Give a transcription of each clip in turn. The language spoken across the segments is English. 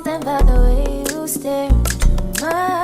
something about the way you stare into my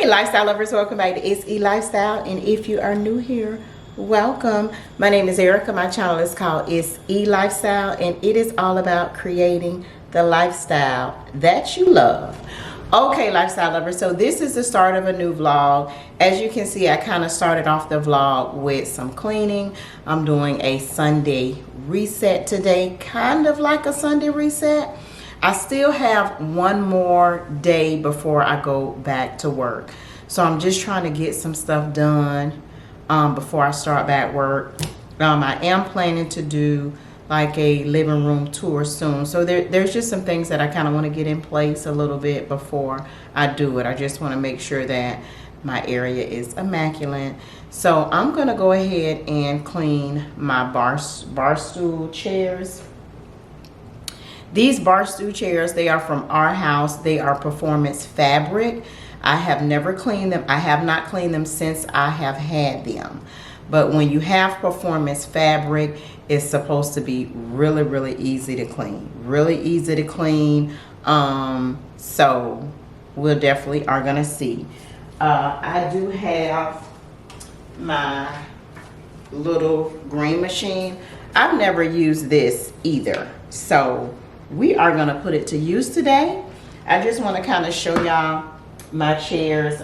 lifestyle lovers, welcome back to SE Lifestyle, and if you are new here, welcome. My name is Erica. My channel is called SE Lifestyle, and it is all about creating the lifestyle that you love. Okay, lifestyle lovers, so this is the start of a new vlog. As you can see, I kind of started off the vlog with some cleaning. I'm doing a Sunday reset today, kind of like a Sunday reset. I still have one more day before I go back to work. So I'm just trying to get some stuff done before I start back work. I am planning to do like a living room tour soon. So there's just some things that I kind of want to get in place a little bit before I do it. I just want to make sure that my area is immaculate. So I'm going to go ahead and clean my bar stool chairs. These bar stool chairs, they are from our house. They are performance fabric. I have never cleaned them. I have not cleaned them since I have had them. But when you have performance fabric, it's supposed to be really, really easy to clean. Really easy to clean. So we'll definitely are gonna see. I do have my little green machine. I've never used this either. So we are gonna put it to use today. I just wanna kind of show y'all my chairs.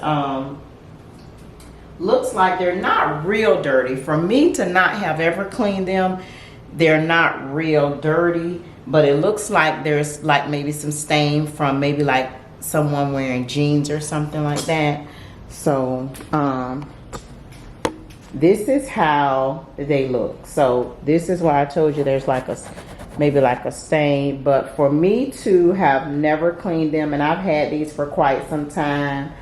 Looks like they're not real dirty. For me to not have ever cleaned them, they're not real dirty, but it looks like there's like maybe some stain from maybe like someone wearing jeans or something like that. So this is how they look. So this is why I told you there's like a maybe like a stain. But for me to have never cleaned them, and I've had these for quite some time,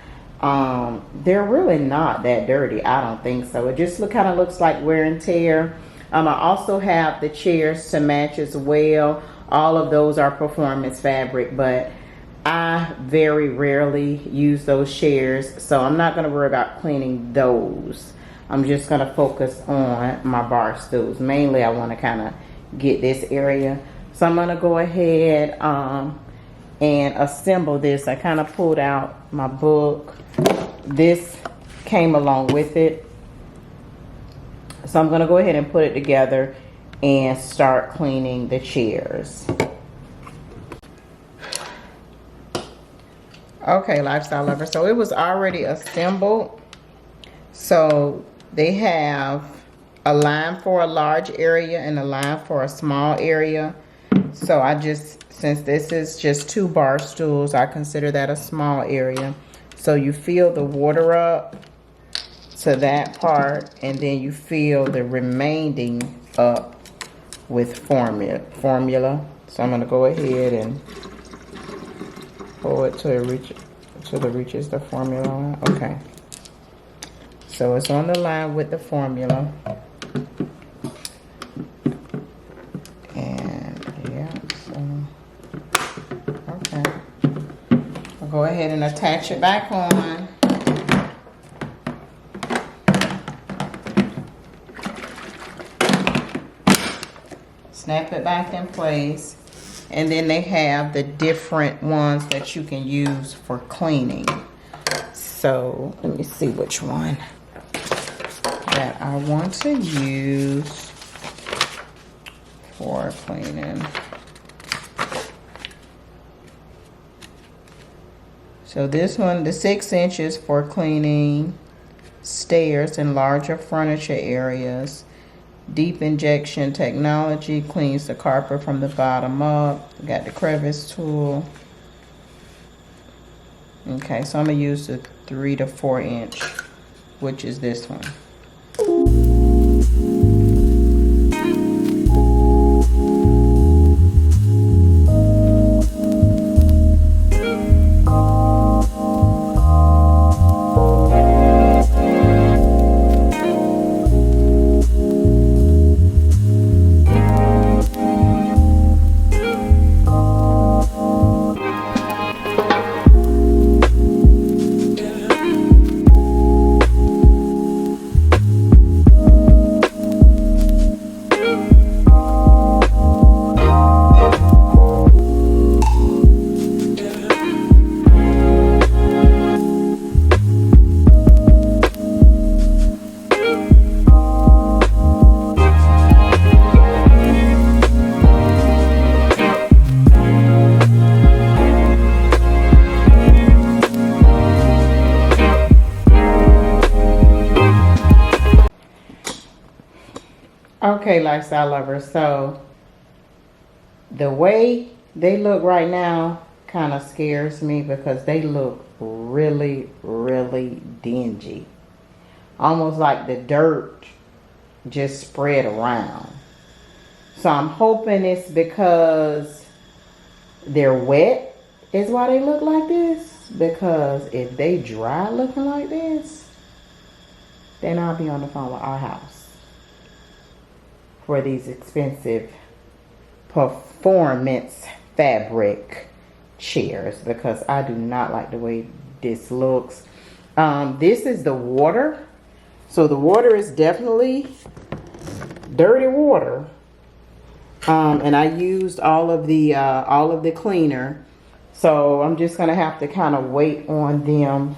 they're really not that dirty. I don't think so. It just kind of looks like wear and tear. I also have the chairs to match as well. All of those are performance fabric, but I very rarely use those chairs, so I'm not going to worry about cleaning those. I'm just going to focus on my bar stools. Mainly I want to kind of get this area. So I'm going to go ahead and assemble this. I kind of pulled out my book. This came along with it. So I'm going to go ahead and put it together and start cleaning the chairs. Okay, lifestyle lover. So it was already assembled. So they have a line for a large area and a line for a small area. So I just, since this is just 2 bar stools, I consider that a small area. So you fill the water up to that part, and then you fill the remaining up with formula. So I'm going to go ahead and pull it till it reaches the formula line. Okay. So it's on the line with the formula. And yeah, so okay. I'll go ahead and attach it back on. Snap it back in place. And then they have the different ones that you can use for cleaning. So let me see which one that I want to use for cleaning. So this one, the 6 inches for cleaning stairs and larger furniture areas. Deep injection technology cleans the carpet from the bottom up. Got the crevice tool. Okay, so I'm gonna use the 3 to 4 inch, which is this one. Okay, lifestyle lovers, so the way they look right now kind of scares me because they look really, really dingy. Almost like the dirt just spread around. So I'm hoping it's because they're wet is why they look like this. Because if they dry looking like this, then I'll be on the phone with our house for these expensive performance fabric chairs, because I do not like the way this looks. This is the water. So the water is definitely dirty water. And I used all of the cleaner. So I'm just gonna have to kind of wait on them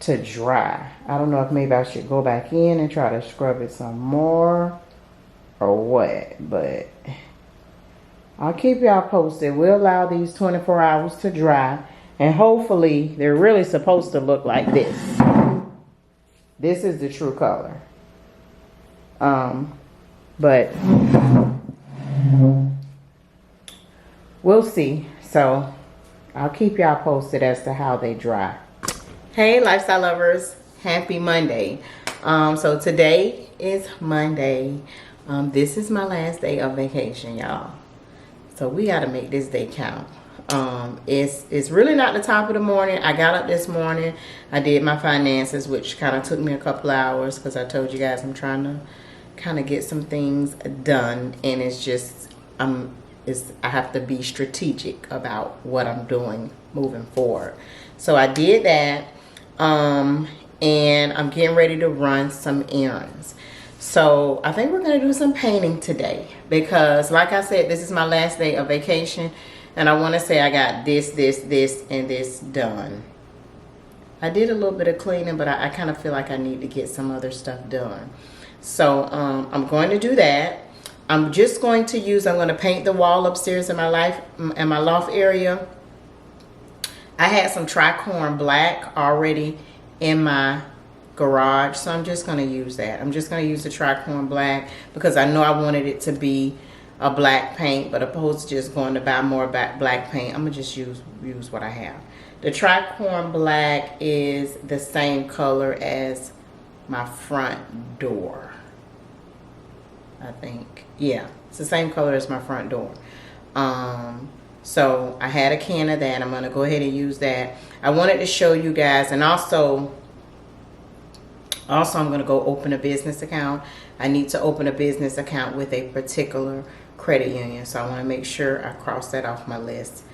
to dry. I don't know if maybe I should go back in and try to scrub it some more or what, but I'll keep y'all posted. We'll allow these 24 hours to dry, and hopefully they're really supposed to look like this. This is the true color. But we'll see. So I'll keep y'all posted as to how they dry. Hey lifestyle lovers, happy Monday. So today is Monday. This is my last day of vacation, y'all. So we gotta make this day count. It's really not the top of the morning. I got up this morning. I did my finances, which kind of took me a couple hours because I told you guys I'm trying to kind of get some things done, and it's just I have to be strategic about what I'm doing moving forward. So I did that, and I'm getting ready to run some errands. So I think we're gonna do some painting today because, like I said, this is my last day of vacation, and I want to say I got this, and this done. I did a little bit of cleaning, but I kind of feel like I need to get some other stuff done. So I'm going to do that. I'm just going to I'm going to paint the wall upstairs in my loft area. I had some Tricorn Black already in my garage, so I'm just going to use that. I'm just going to use the Tricorn Black because I know I wanted it to be a black paint, but opposed to just going to buy more black paint, I'm going to just use what I have. The Tricorn Black is the same color as my front door, I think. Yeah, it's the same color as my front door. So I had a can of that. I'm going to go ahead and use that. I wanted to show you guys, and also I'm going to go open a business account. I need to open a business account with a particular credit union, so I want to make sure I cross that off my list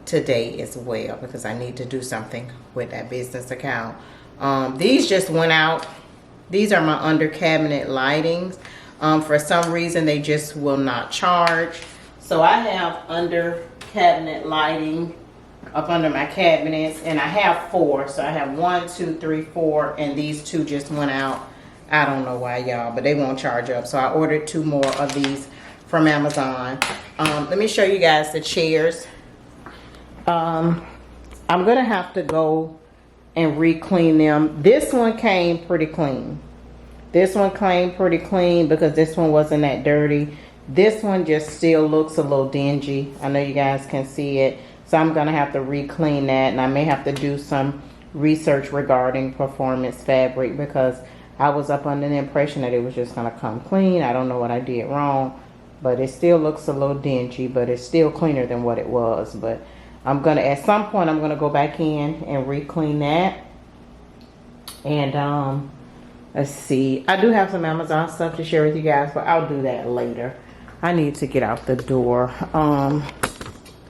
today as well because I need to do something with that business account. These just went out. These are my under cabinet lightings. For some reason they just will not charge, so I have under cabinet lighting up under my cabinets, and I have 4. So I have 1, 2, 3, 4, and these 2 just went out. I don't know why, y'all, but they won't charge up, so I ordered 2 more of these from Amazon. Let me show you guys the chairs. I'm gonna have to go and re-clean them. This one came pretty clean. This one came pretty clean because this one wasn't that dirty. This one just still looks a little dingy. I know you guys can see it. So I'm gonna have to re-clean that, and I may have to do some research regarding performance fabric because I was up under the impression that it was just gonna come clean. I don't know what I did wrong, but it still looks a little dingy, but it's still cleaner than what it was. But I'm gonna, at some point, I'm gonna go back in and re-clean that. And let's see, I do have some Amazon stuff to share with you guys, but I'll do that later. I need to get out the door.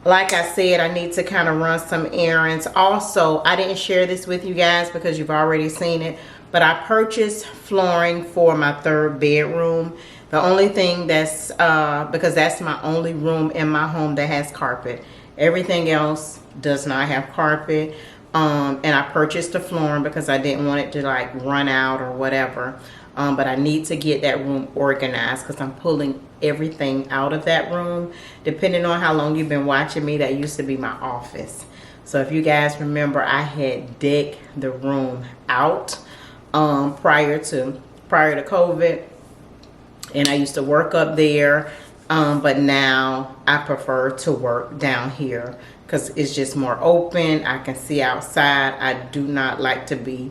Like I said, I need to kind of run some errands. Also, I didn't share this with you guys because you've already seen it, but I purchased flooring for my 3rd bedroom. The only thing that's, because that's my only room in my home that has carpet. Everything else does not have carpet. And I purchased the flooring because I didn't want it to like run out or whatever. But I need to get that room organized because I'm pulling everything out of that room. Depending on how long you've been watching me, that used to be my office. So if you guys remember, I had decked the room out prior to COVID, and I used to work up there. But now I prefer to work down here because it's just more open. I can see outside. I do not like to be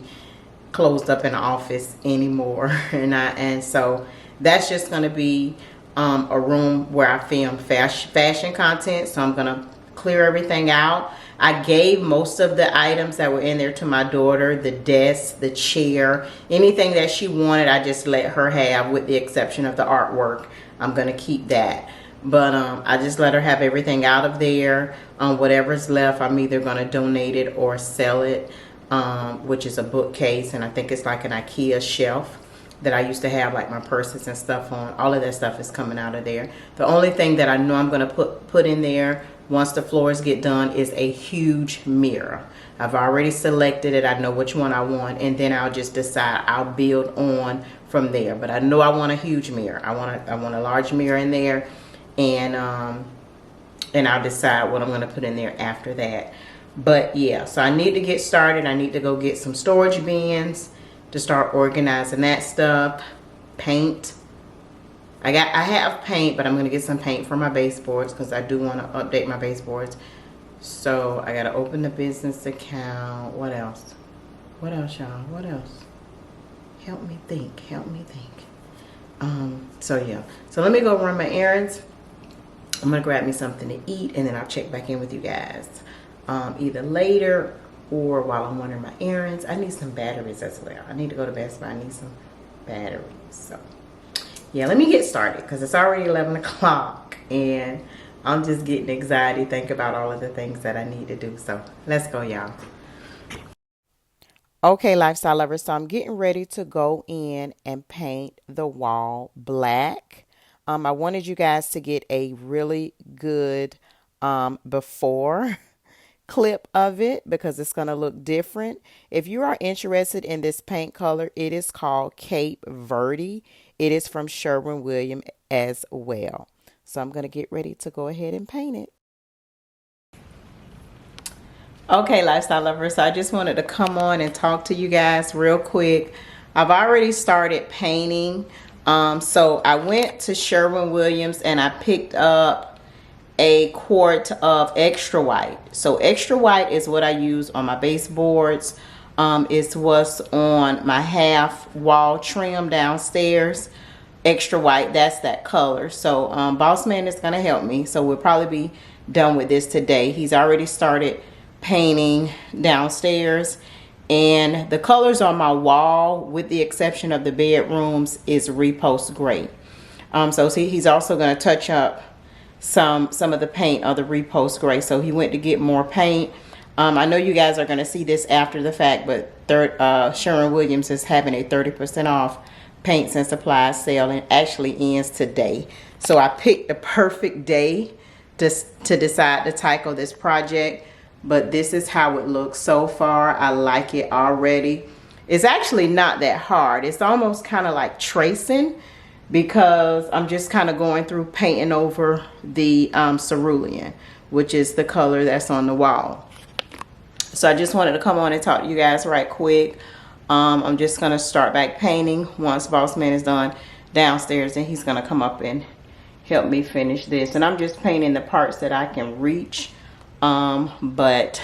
closed up in the office anymore. And so that's just going to be a room where I film fashion content. So I'm going to clear everything out. I gave most of the items that were in there to my daughter, the desk, the chair, anything that she wanted, I just let her have, with the exception of the artwork. I'm going to keep that. But I just let her have everything out of there. Whatever's left, I'm either going to donate it or sell it, which is a bookcase. And I think it's like an IKEA shelf that I used to have like my purses and stuff on. All of that stuff is coming out of there. The only thing that I know I'm going to put in there once the floors get done is a huge mirror. I've already selected it. I know which one I want, and then I'll just decide. I'll build on from there. But I know I want a huge mirror. I want a large mirror in there, and I'll decide what I'm going to put in there after that. But yeah, so I need to get started. I need to go get some storage bins to start organizing that stuff. Paint. I have paint, but I'm going to get some paint for my baseboards because I do want to update my baseboards. So I got to open the business account. What else? What else, y'all? What else? Help me think. Help me think. So yeah. So let me go run my errands. I'm going to grab me something to eat, and then I'll check back in with you guys. Either later or while I'm running my errands. I need some batteries as well. I need to go to Best Buy. I need some batteries. So yeah, let me get started because it's already 11 o'clock and I'm just getting anxiety thinking about all of the things that I need to do. So let's go, y'all. Okay, lifestyle lovers, so I'm getting ready to go in and paint the wall black. I wanted you guys to get a really good before clip of it because it's going to look different. If you are interested in this paint color, it is called Cape Verde. It is from Sherwin Williams as well. So I'm going to get ready to go ahead and paint it. Okay, lifestyle lovers, so I just wanted to come on and talk to you guys real quick. I've already started painting. So I went to Sherwin Williams and I picked up a quart of extra white. So extra white is what I use on my baseboards. It's what's on my half wall trim downstairs. Extra white, that's that color. So Boss Man is going to help me. So we'll probably be done with this today. He's already started painting downstairs, and the colors on my wall, with the exception of the bedrooms, is Repose Gray. So see, he's also going to touch up some of the paint of the Repose Gray. So he went to get more paint. I know you guys are going to see this after the fact, but Sherwin Williams is having a 30% off paints and supplies sale, and actually ends today. So I picked the perfect day to decide to tackle this project. But this is how it looks so far. I like it already. It's actually not that hard. It's almost kind of like tracing, because I'm just kind of going through painting over the cerulean, which is the color that's on the wall. So I just wanted to come on and talk to you guys right quick. I'm just going to start back painting once Boss Man is done downstairs, and he's going to come up and help me finish this. And I'm just painting the parts that I can reach. But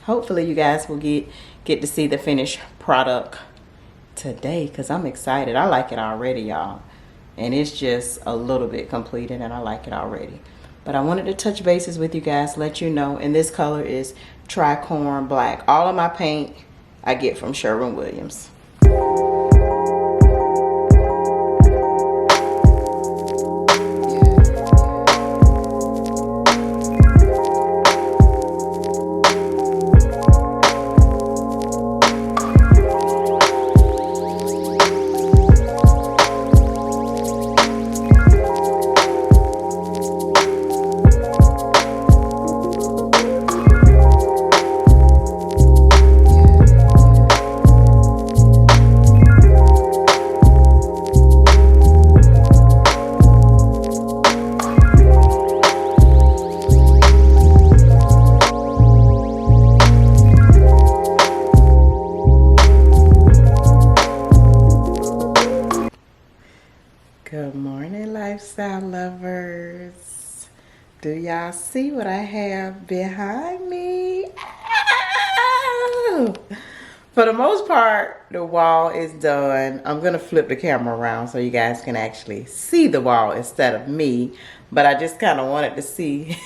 hopefully you guys will get to see the finished product today, because I'm excited. I like it already, y'all, and it's just a little bit completed and I like it already. But I wanted to touch bases with you guys, let you know. And this color is Tricorn Black. All of my paint I get from Sherwin Williams. Good morning, lifestyle lovers. Do y'all see what I have behind me? Ow! For the most part, the wall is done. I'm going to flip the camera around so you guys can actually see the wall instead of me. But I just kind of wanted to see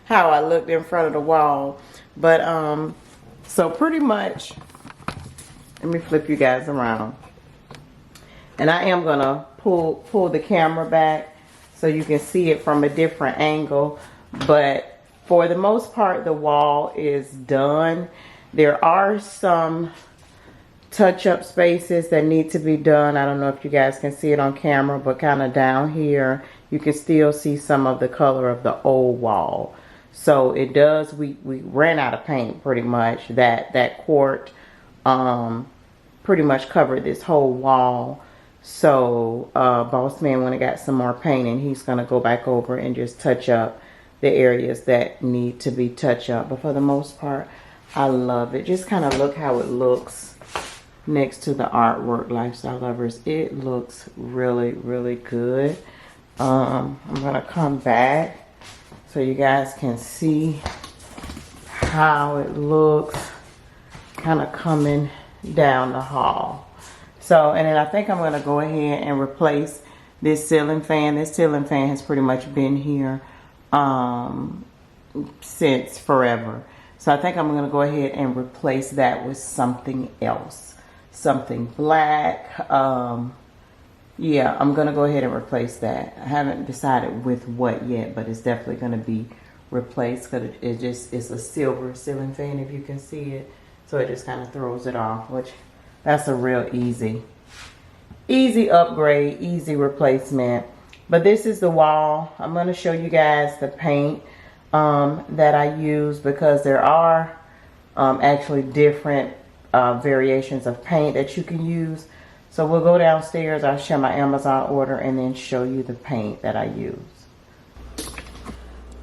how I looked in front of the wall. But, so pretty much, let me flip you guys around. And I am going to pull the camera back so you can see it from a different angle. But for the most part, the wall is done. There are some touch-up spaces that need to be done. I don't know if you guys can see it on camera, but kind of down here, you can still see some of the color of the old wall. So it does, we ran out of paint pretty much. That quart pretty much covered this whole wall. So Boss Man went and got some more paint, and he's going to go back over and just touch up the areas that need to be touched up. But for the most part, I love it. Just kind of look how it looks next to the artwork, lifestyle lovers. It looks really, really good. I'm going to come back so you guys can see how it looks kind of coming down the hall. So, and then I think I'm going to go ahead and replace this ceiling fan. This ceiling fan has pretty much been here since forever. So I think I'm going to go ahead and replace that with something else. Something black. yeah, I'm gonna go ahead and replace that. I haven't decided with what yet, but it's definitely gonna be replaced because it's a silver ceiling fan, if you can see it. So it just kind of throws it off, which that's a real easy upgrade, easy replacement. But this is the wall. I'm gonna show you guys the paint that I use, because there are actually different variations of paint that you can use. So we'll go downstairs, I'll share my Amazon order, and then show you the paint that I use.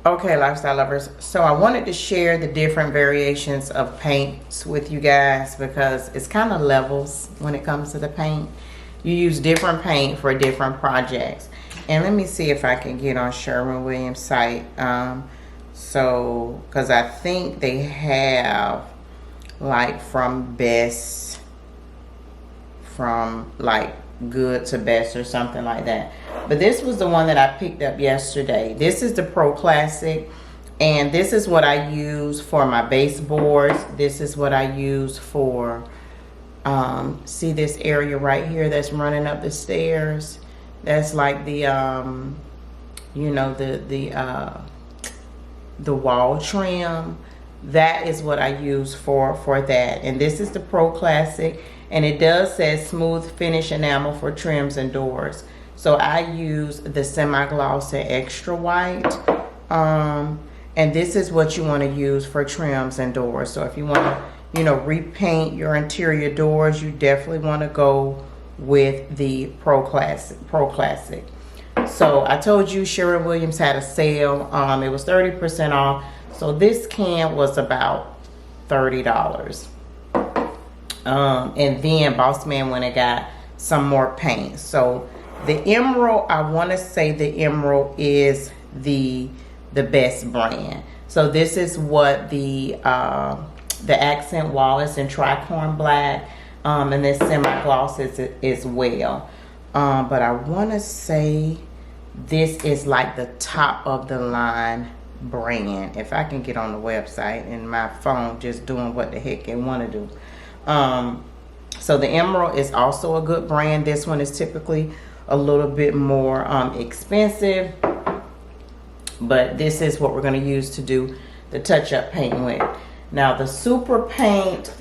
Okay, lifestyle lovers, so I wanted to share the different variations of paints with you guys, because it's kind of levels when it comes to the paint. You use different paint for different projects. And let me see if I can get on Sherwin Williams site. So, because I think they have like from best, from like good to best or something like that. But this was the one that I picked up yesterday. This is the Pro Classic, and this is what I use for my baseboards. This is what I use for see this area right here that's running up the stairs. That's like the you know, the wall trim. That is what I use for that. And this is the Pro Classic, and it does say smooth finish enamel for trims and doors. So I use the semi-gloss and extra white, and this is what you want to use for trims and doors. So if you want to, you know, repaint your interior doors, you definitely want to go with the Pro Classic. So I told you Sherwin Williams had a sale. It was 30% off. So this can was about $30. And then Boss Man went and got some more paint. So the Emerald, I want to say the Emerald is the best brand. So this is what the accent wall is in Tricorn Black, and this semi-gloss is as well. But I want to say this is like the top of the line brand. If I can get on the website, and my phone just doing what the heck it want to do. So the Emerald is also a good brand. This one is typically a little bit more expensive, but this is what we're going to use to do the touch-up paint with. Now the super paint,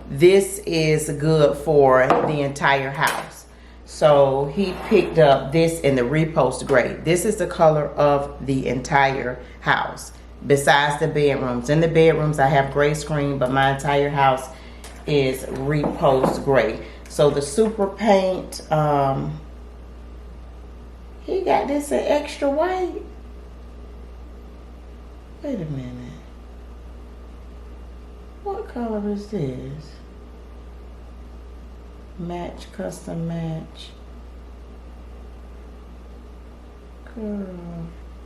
this is good for the entire house. So he picked up this in the Repose Gray. This is the color of the entire house, besides the bedrooms. In the bedrooms I have gray screen, but my entire house is Repose Gray. So the super paint, he got this in extra white. Wait a minute. What color is this? Match, custom match. Girl,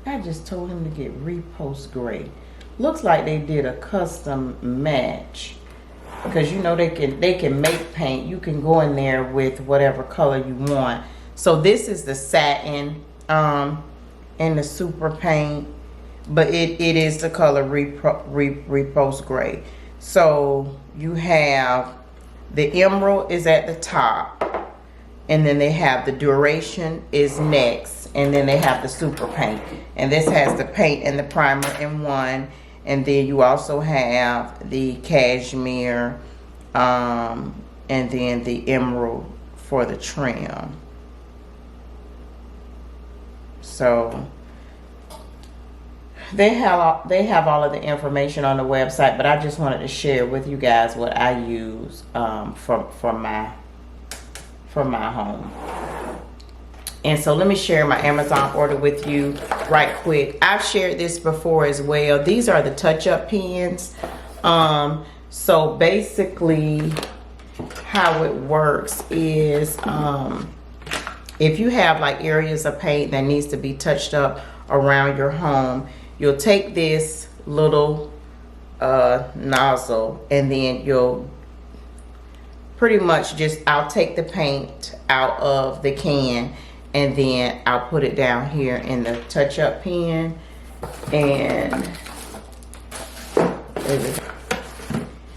I just told him to get Repose Gray. Looks like they did a custom match, because you know they can make paint. You can go in there with whatever color you want. So this is the satin and the super paint, but it is the color Repose Gray. So you have the Emerald is at the top, and then they have the Duration is next, and then they have the super paint. And this has the paint and the primer in one, and then you also have the Cashmere, and then the Emerald for the trim. So they have all of the information on the website, but I just wanted to share with you guys what I use for my home. And so let me share my Amazon order with you right quick. I've shared this before as well. These are the touch-up pens. So basically how it works is if you have like areas of paint that needs to be touched up around your home, you'll take this little nozzle, and then you'll pretty much just, I'll take the paint out of the can, and then I'll put it down here in the touch-up pen. And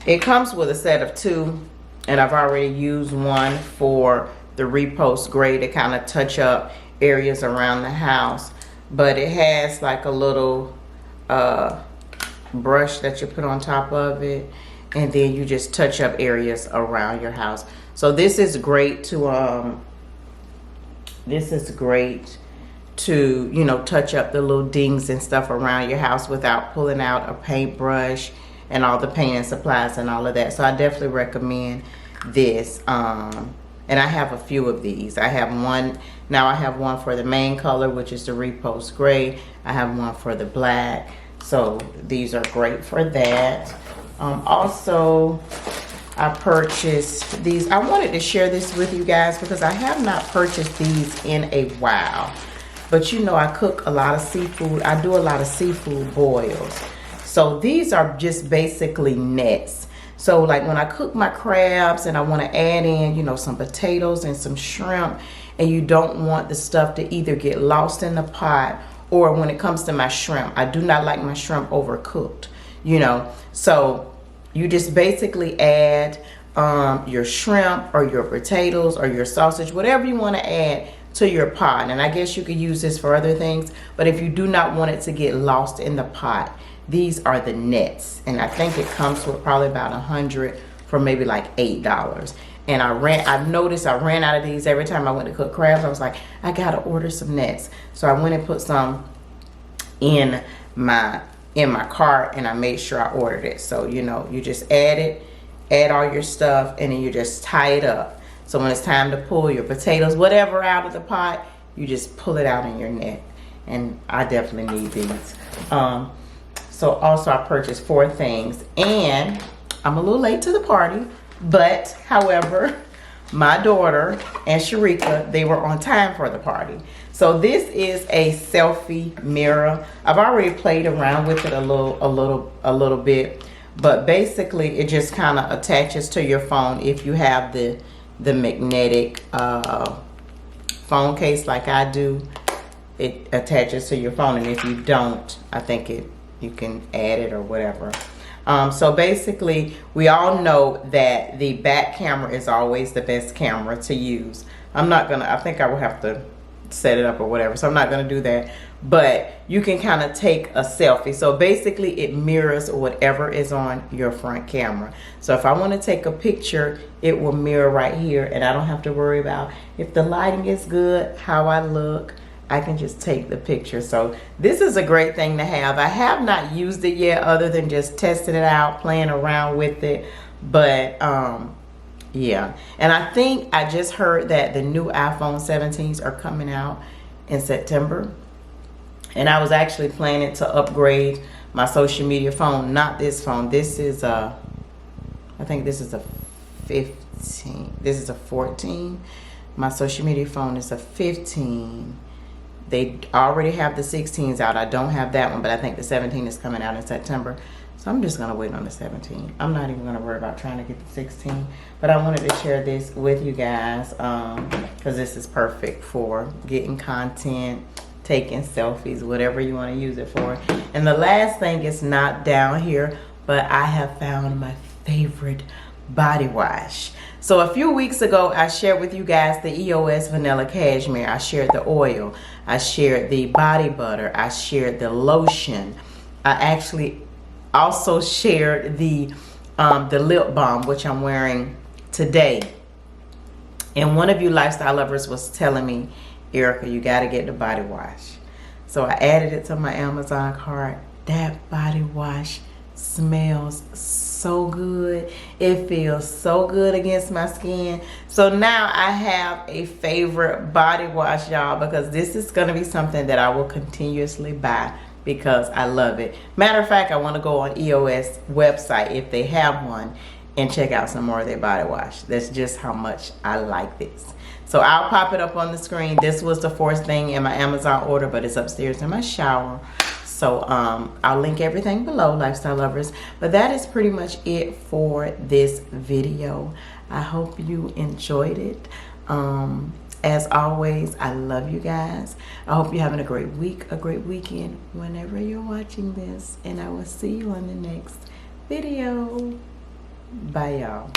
it comes with a set of two, and I've already used one for the Repose Gray to kind of touch up areas around the house. But it has like a little brush that you put on top of it, and then you just touch up areas around your house. So this is great to you know, touch up the little dings and stuff around your house without pulling out a paintbrush and all the painting supplies and all of that. So I definitely recommend this. And I have a few of these. I have one for the main color, which is the Repose Gray. I have one for the black. So these are great for that. Also, I purchased these. I wanted to share this with you guys because I have not purchased these in a while. But you know, I cook a lot of seafood. I do a lot of seafood boils. So these are just basically nets. So like when I cook my crabs and I want to add in, you know, some potatoes and some shrimp, and you don't want the stuff to either get lost in the pot, or when it comes to my shrimp, I do not like my shrimp overcooked, you know. So you just basically add your shrimp or your potatoes or your sausage, whatever you want to add to your pot. And I guess you could use this for other things, but if you do not want it to get lost in the pot, these are the nets, and I think it comes with probably about 100 for maybe like $8. And I've noticed I ran out of these every time I went to cook crabs. I was like, I gotta order some nets. So I went and put some in my cart, and I made sure I ordered it. So you know, you just add all your stuff, and then you just tie it up. So when it's time to pull your potatoes, whatever, out of the pot, you just pull it out in your net. And I definitely need these. So also I purchased 4 things, and I'm a little late to the party, but however, my daughter and Sharika, they were on time for the party. So this is a selfie mirror. I've already played around with it a little bit, but basically it just kind of attaches to your phone if you have the magnetic phone case like I do. It attaches to your phone, and if you don't, I think you can add it or whatever. So basically, we all know that the back camera is always the best camera to use. I think I will have to set it up or whatever, so I'm not gonna do that. But you can kind of take a selfie. So basically, it mirrors whatever is on your front camera. So if I want to take a picture, it will mirror right here, and I don't have to worry about if the lighting is good, how I look. I can just take the picture. So this is a great thing to have. I have not used it yet, other than just testing it out, playing around with it. But yeah, and I think I just heard that the new iPhone 17s are coming out in September, and I was actually planning to upgrade my social media phone. Not this phone. This is I think this is a 15. This is a 14. My social media phone is a 15. They already have the 16s out. I don't have that one, but I think the 17 is coming out in September. So I'm just going to wait on the 17. I'm not even going to worry about trying to get the 16. But I wanted to share this with you guys because this is perfect for getting content, taking selfies, whatever you want to use it for. And the last thing is not down here, but I have found my favorite body wash. So a few weeks ago, I shared with you guys the EOS Vanilla Cashmere. I shared the oil. I shared the body butter. I shared the lotion. I actually also shared the lip balm, which I'm wearing today. And one of you lifestyle lovers was telling me, Erica, you got to get the body wash. So I added it to my Amazon cart. That body wash smells so good. It feels so good against my skin. So now I have a favorite body wash, y'all, because this is going to be something that I will continuously buy because I love it. Matter of fact, I want to go on EOS website if they have one and check out some more of their body wash. That's just how much I like this. So I'll pop it up on the screen. This was the 4th thing in my Amazon order, but it's upstairs in my shower. So I'll link everything below, lifestyle lovers. But that is pretty much it for this video. I hope you enjoyed it. As always, I love you guys. I hope you're having a great week, a great weekend, whenever you're watching this. And I will see you on the next video. Bye, y'all.